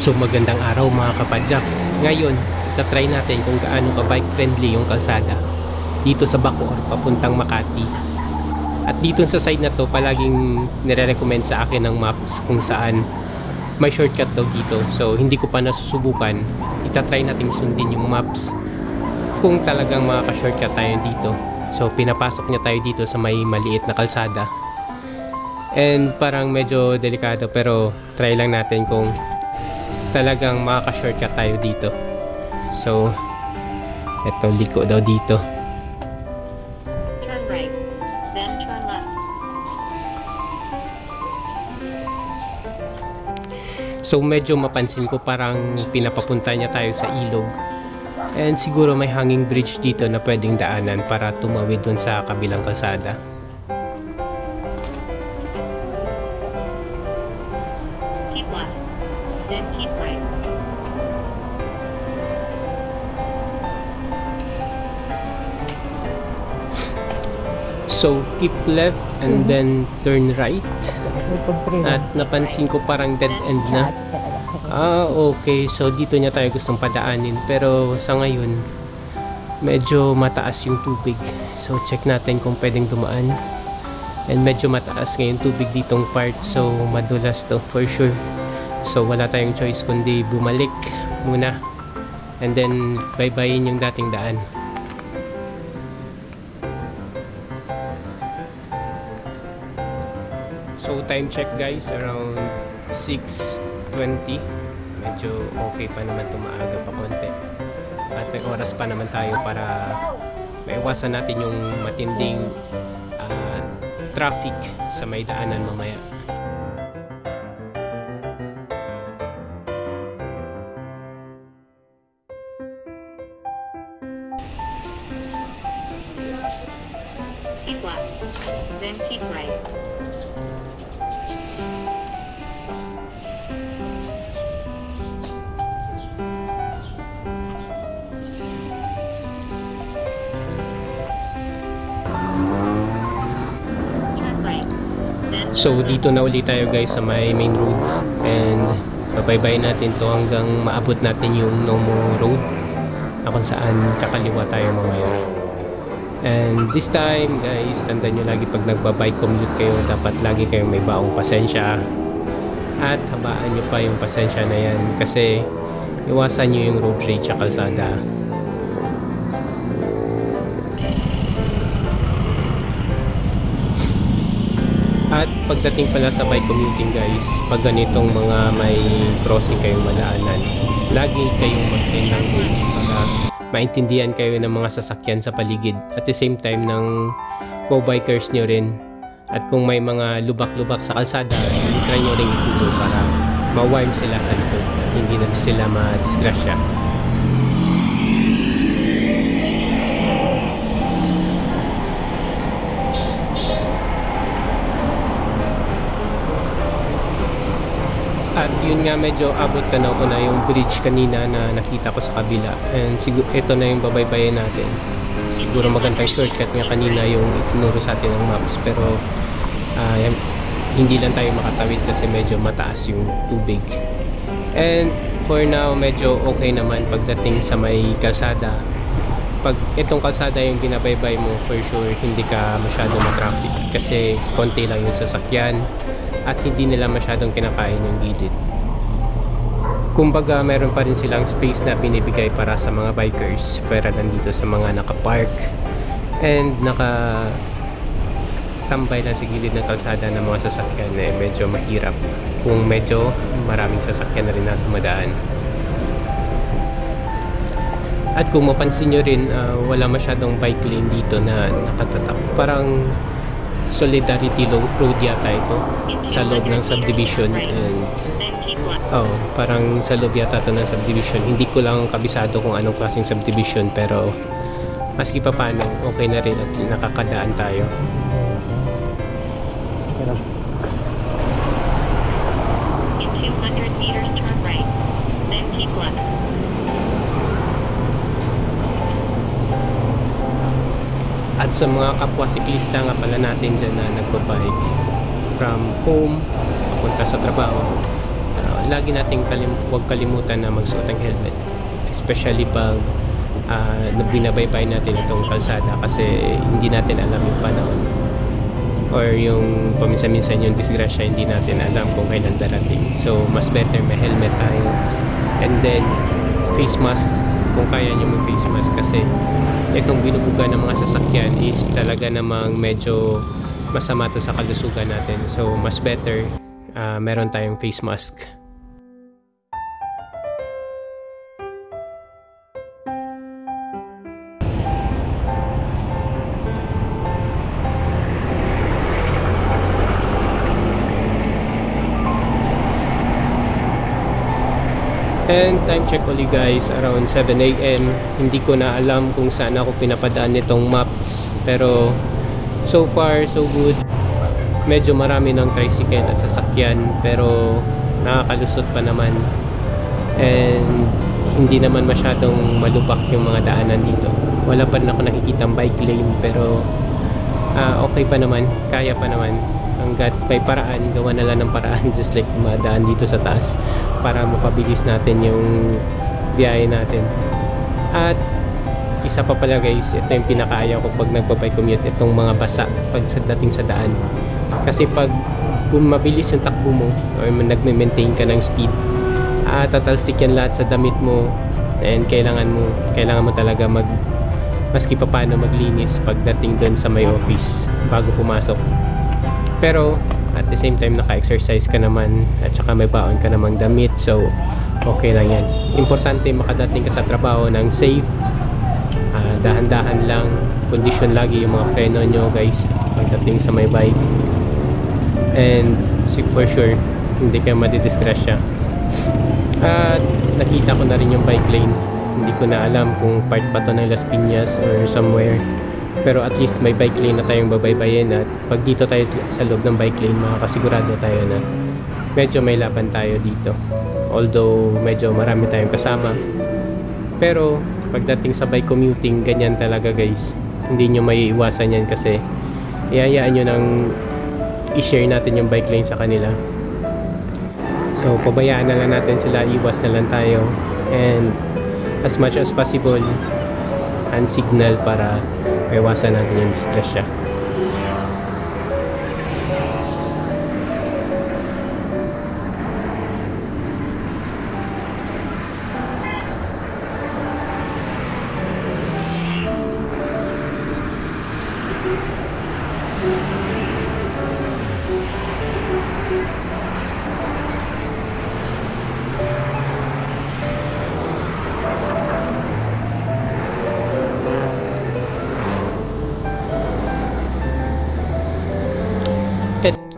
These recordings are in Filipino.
So magandang araw mga kapadyak. Ngayon, tatry natin kung gaano ka bike friendly yung kalsada dito sa Bacoor papuntang Makati. At dito sa side na to, palaging nire-recommend sa akin ng maps kung saan may shortcut daw dito. So hindi ko pa nasusubukan. Itatry natin sundin yung maps kung talagang makaka-shortcut tayo dito. So pinapasok niya tayo dito sa may maliit na kalsada. And parang medyo delikado pero try lang natin kung talagang makaka-shortcut tayo dito. So eto, liko daw dito. Turn right, then turn left. So medyo mapansin ko parang pinapapunta niya tayo sa ilog. And siguro may hanging bridge dito na pwedeng daanan para tumawid dun sa kabilang kalsada. Keep left, then keep right. So keep left and then turn right. At napansin ko parang dead end na. Okay. So dito niya tayo gustong padaanin. Pero sa ngayon, medyo mataas yung tubig. So check natin kung pwedeng dumaan. And medyo mataas ngayon tubig ditong part. So madulas to for sure. So wala tayong choice kundi bumalik muna. And then bye-byein yung dating daan. So time check guys, around 6:20. Medyo okay pa naman, tumaaga pa konti. At may oras pa naman tayo para maiwasan natin yung matinding traffic sa may daanan mamaya. Keep left, then keep right. Turn right, then So dito na ulit tayo guys sa may main road. And babaybayin natin to hanggang maabot natin yung Nomo Road na kung saan kakaliwa tayo mamaya. And this time guys, tandaan nyo lagi pag nagbabike commute kayo, dapat lagi kayong may baong pasensya. At habaan nyo pa yung pasensya na yan kasi iwasan nyo yung road rage sa kalsada. At pagdating pala sa bike commuting guys, pag ganitong mga may crossing kayong madaanan, lagi kayong mag-sign language para maintindihan kayo ng mga sasakyan sa paligid. At the same time ng co-bikers nyo rin. At kung may mga lubak-lubak sa kalsada, try nyo rin itulog para ma-warn sila sa likod at hindi na sila ma-disgrasya. At yun nga, medyo abot tanaw ko na yung bridge kanina na nakita ko sa kabila. And siguro ito na yung babaybayin natin. Siguro magandang shortcut nga kanina yung itinuro sa atin ng maps. Pero hindi lang tayo makatawid kasi medyo mataas yung tubig. And for now, medyo okay naman pagdating sa may kalsada. Pag itong kalsada yung binabaybay mo, for sure hindi ka masyado matraffic kasi konti lang yung sasakyan at hindi nila masyadong kinakain yung gilid. Kumbaga meron pa rin silang space na binibigay para sa mga bikers, pero nandito sa mga nakapark and nakatambay lang sa gilid ng kalsada ng mga sasakyan, medyo mahirap kung medyo maraming sasakyan na rin na tumadaan. At kung mapansin nyo rin, wala masyadong bike lane dito na nakatatak. Parang Solidarity Road yata ito sa loob ng subdivision. And parang sa loob yata ito ng subdivision. Hindi ko lang kabisado kung anong klaseng subdivision, pero maski pa paano okay na rin at nakakadaan tayo. in 200 meters turn right, then keep left. At sa mga kapwa siklista nga pala natin dyan na nagbabike from home papunta sa trabaho, lagi nating huwag kalimutan na magsuot ng helmet, especially pag binabaybay natin itong kalsada, kasi hindi natin alam yung panahon or yung paminsan-minsan yung disgrasya, hindi natin alam kung kailan darating. So mas better may helmet tayo, and then face mask kung kaya nyo mag face mask, kasi itong binubuga ng mga sasakyan is talaga namang medyo masama to sa kalusugan natin. So mas better meron tayong face mask. And time check ulit guys, around 7 AM. Hindi ko na alam kung saan ako pinapadaan nitong maps, pero so far so good. Medyo marami ng tricycle at sasakyan, pero nakakalusot pa naman, and hindi naman masyadong malubak yung mga daanan dito. Wala pa rin ako nakikitang bike lane, pero okay pa naman, kaya pa naman. Hanggat may paraan, gawa na lang ng paraan, just like madaan dito sa taas para mapabilis natin yung biyahe natin. At isa pa pala guys, ito yung pinakaayaw ko pag nagbabike commute, itong mga basa pag dating sa daan. Kasi pag kung mabilis yung takbo mo or nagme-maintain ka ng speed, tatalsik yan lahat sa damit mo, and kailangan mo talaga maski pa paano maglinis pagdating doon sa may office bago pumasok. Pero at the same time, naka-exercise ka naman at saka may baon ka namang damit, so okay lang yan. Importante makadating ka sa trabaho ng safe, dahan-dahan lang, condition lagi yung mga preno nyo guys pagdating sa may bike, and for sure hindi kayo madidistress. At nakita ko na rin yung bike lane, hindi ko na alam kung part pa to ng Las Piñas or somewhere, pero at least may bike lane na tayong babaybayin. At pag dito tayo sa loob ng bike lane, makakasigurado tayo na medyo may laban tayo dito, although medyo marami tayong kasama. Pero pagdating sa bike commuting, ganyan talaga guys, hindi nyo may iwasan yan, kasi iayaan nyo nang i-share natin yung bike lane sa kanila. So pabayaan na lang natin sila, iwas na lang tayo, and as much as possible hand signal para maiwasan natin yung disgrasya.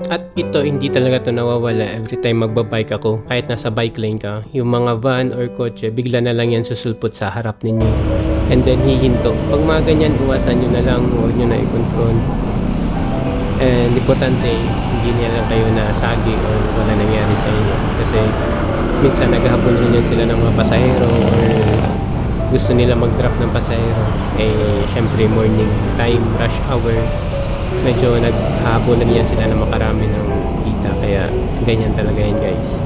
At ito, hindi talaga to nawawala every time magbabike ako. Kahit nasa bike lane ka, yung mga van or kotse, bigla na lang yan susulpot sa harap ninyo, and then hihinto. Pag mga ganyan, iwasan nyo na lang, huwag nyo na i-control. And importante, hindi niya lang kayo nasagi or wala nangyari sa inyo, kasi minsan naghahabol rin yan sila ng mga pasahero, or gusto nila mag-drop ng pasahero. Syempre morning time, rush hour, medyo naghahabonan yan sila na makarami ng kita, kaya ganyan talaga yan guys.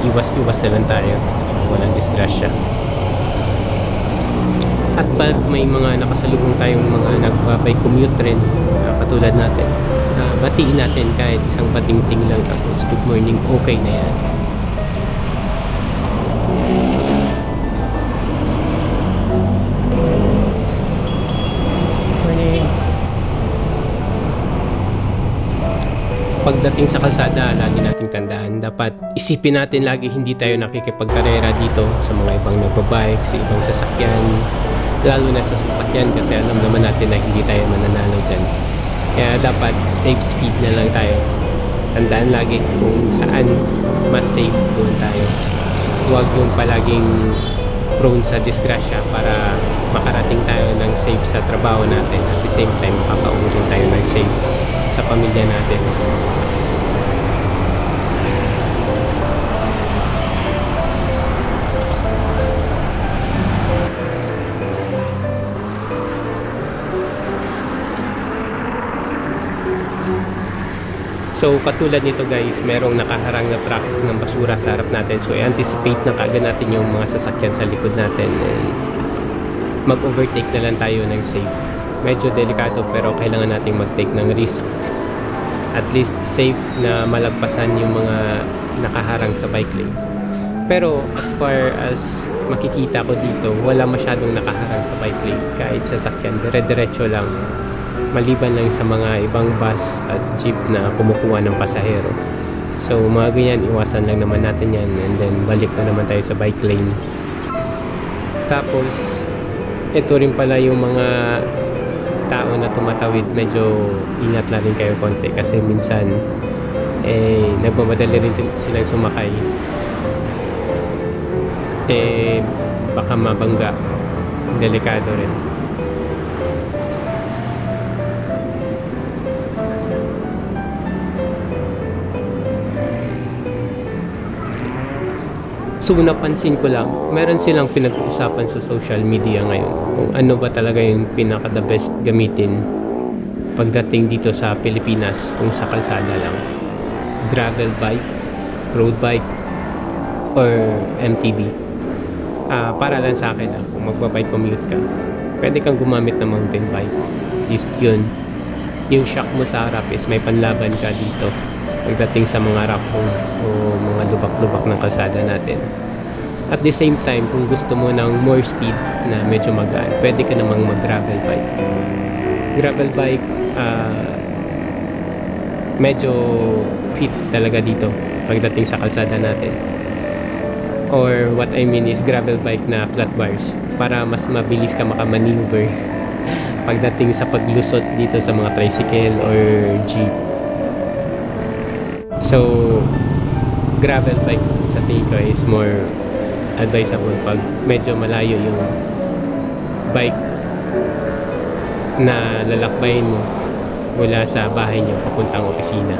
Iwas na lang tayo, walang disgrasya. At pag may mga nakasalubong tayong mga nagbabike commute rin, katulad natin, batiin natin kahit isang patingting lang, tapos good morning, okay na yan. Pagdating sa kalsada, lagi nating tandaan, dapat isipin natin lagi hindi tayo nakikipagkarera dito sa mga ibang nagbabike, sa ibang sasakyan, lalo na sa sasakyan, kasi alam naman natin na hindi tayo mananalo dyan. Kaya dapat safe speed na lang tayo. Tandaan lagi kung saan mas safe, doon tayo. Huwag yung palaging prone sa disgrasya para makarating tayo ng safe sa trabaho natin, at the same time makakauwi rin tayo ng safe sa pamilya natin. So katulad nito guys, merong nakaharang na truck ng basura sa harap natin. So i-anticipate na kaagad natin yung mga sasakyan sa likod natin and mag-overtake na lang tayo ng safe. Medyo delikado pero kailangan nating mag-take ng risk. At least safe na malagpasan yung mga nakaharang sa bike lane. Pero as far as makikita ko dito, wala masyadong nakaharang sa bike lane. Kahit sasakyan, dire-diretso lang. Maliban lang sa mga ibang bus at jeep na kumukuha ng pasahero. So mga ganyan, iwasan lang naman natin yan and then balik na naman tayo sa bike lane. Tapos ito rin pala yung mga tao na tumatawid, medyo ingat lang rin kayo konti kasi minsan nagmamadali rin silang sumakay, baka mabangga, delikado rin. So napansin ko lang, meron silang pinag-uusapan sa social media ngayon kung ano ba talaga yung pinaka the best gamitin pagdating dito sa Pilipinas kung sa kalsada lang. Gravel bike, road bike, or MTB. Para lang sa akin kung magbabike commute ka, pwede kang gumamit ng mountain bike. At least yun, yung shock mo sa harap is may panlaban ka dito pagdating sa mga rough road o mga lubak-lubak ng kalsada natin. At the same time, kung gusto mo ng more speed na medyo magaan, pwede ka namang mag-gravel bike. Gravel bike, medyo fit talaga dito pagdating sa kalsada natin. Or what I mean is gravel bike na flat bars para mas mabilis ka makamaneuver pagdating sa paglusot dito sa mga tricycle or jeep. So gravel bike sa tingin ko is more advisable pag medyo malayo yung bike na lalakbayin mo mula sa bahay niyo papuntang opisina.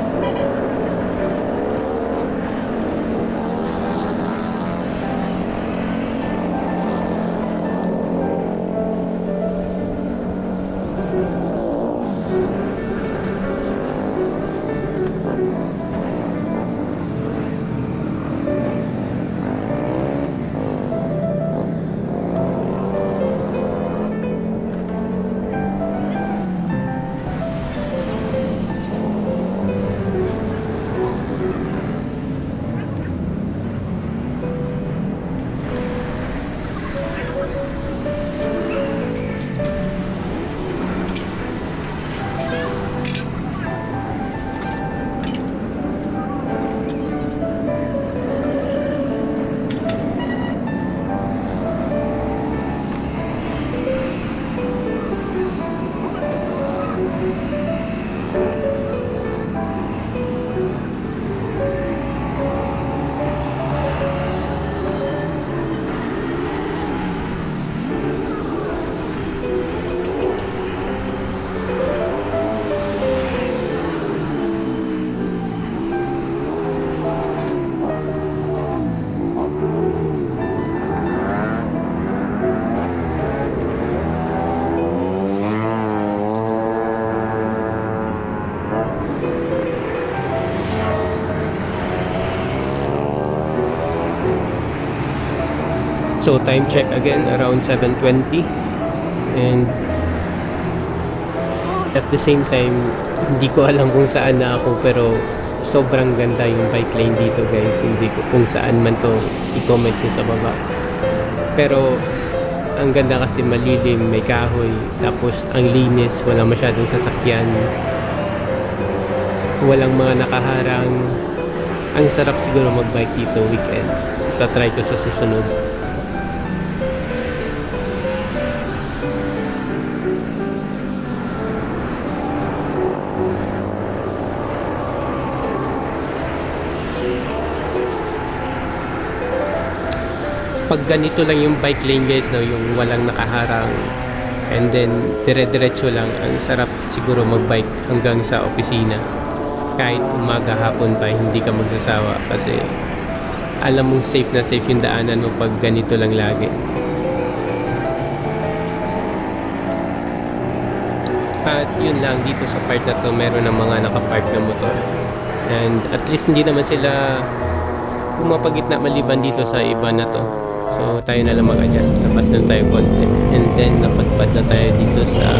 So time check again around 7:20 and at the same time hindi ko alam kung saan na ako pero sobrang ganda yung bike lane dito guys. Hindi ko kung saan man to i-comment ko sa baba, pero ang ganda kasi malilim, may kahoy, tapos ang linis, wala masyadong sasakyan, walang mga nakaharang. Ang sarap siguro mag-bike dito weekend. Tatry ko sa susunod. Pag ganito lang yung bike lane guys, no, yung walang nakaharang and then dire-diretso lang, ang sarap siguro mag-bike hanggang sa opisina. Kahit umaga, hapon pa, hindi ka magsasawa kasi alam mong safe na safe yung daanan mo pag ganito lang lagi. At yun lang, dito sa part na to meron ng mga nakapark na motor. And at least hindi naman sila pumapagitna maliban dito sa iba na to. So tayo na lang mag-adjust. Labas na tayo konti. And then napadpad na tayo dito sa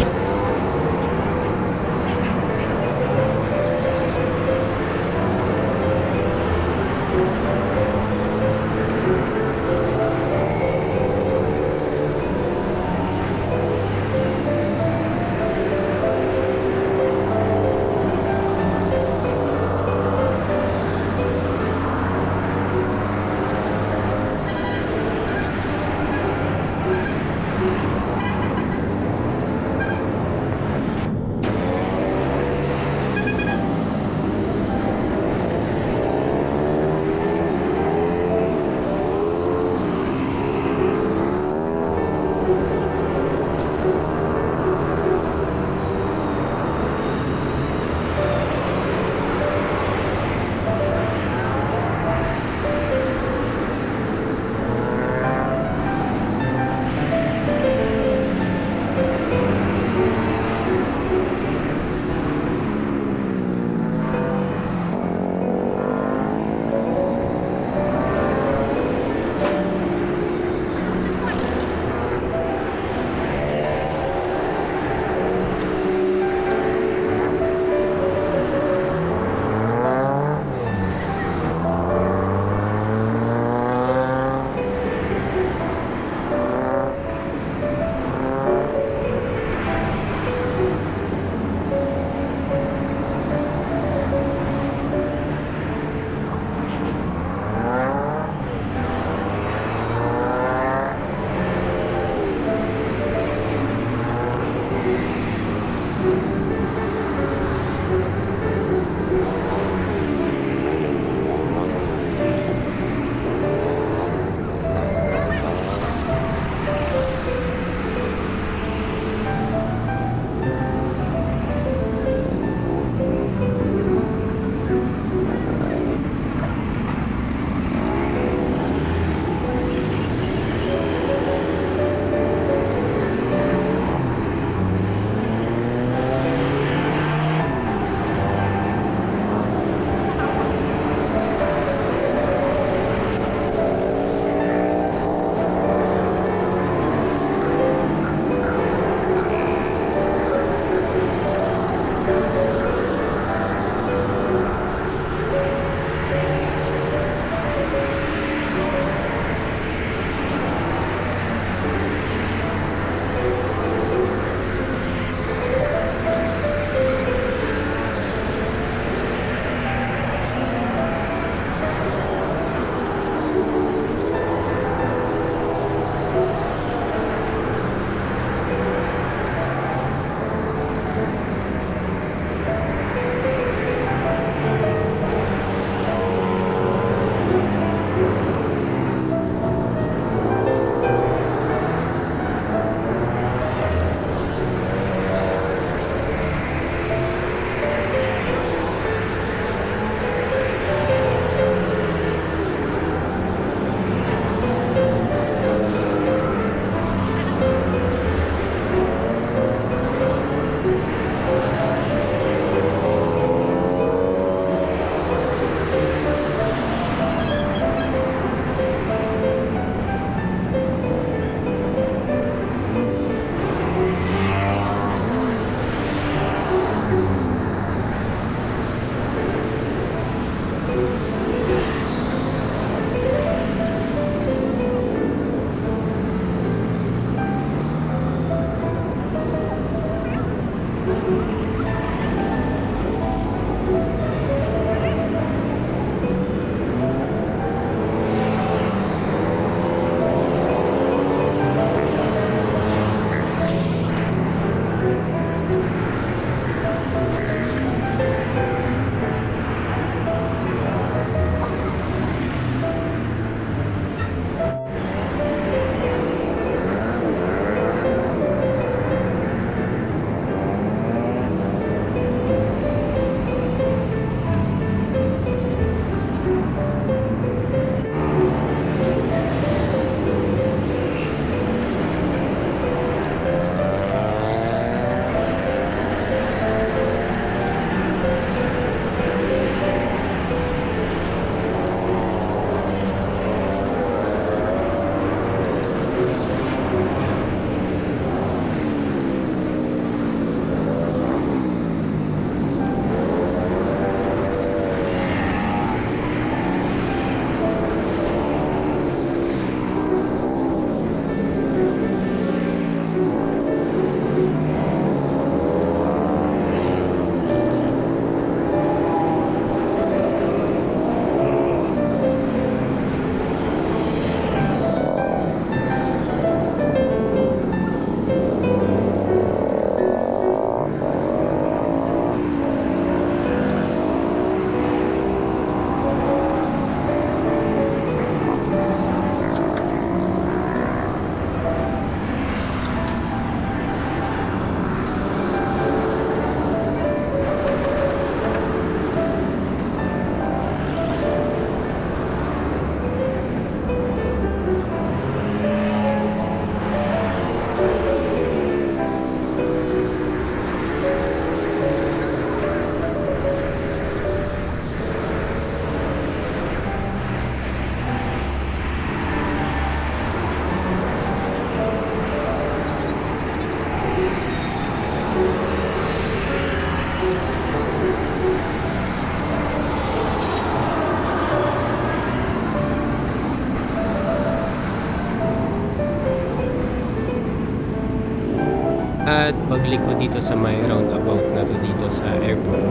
At paglik ko dito sa may roundabout na to dito sa airport,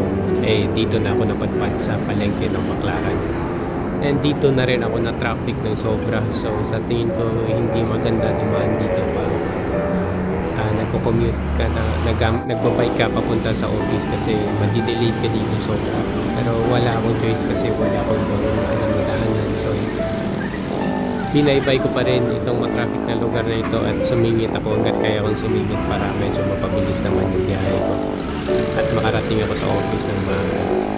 dito na ako napadpad sa palengke ng Baclaran. And dito na rin ako na traffic ng sobra. So sa tingin ko hindi maganda dumaan dito pa. Nagko-commute ka na, nagbabike ka papunta sa office kasi madidelete ka dito sobra. Pero wala akong choice kasi wala akong alam na daanan. So binaybay ko pa rin itong matraffic na lugar na ito at sumingit ako hanggat kaya akong sumingit para medyo mapabilis naman yung biyahe ko at makarating ako sa office ng maaga.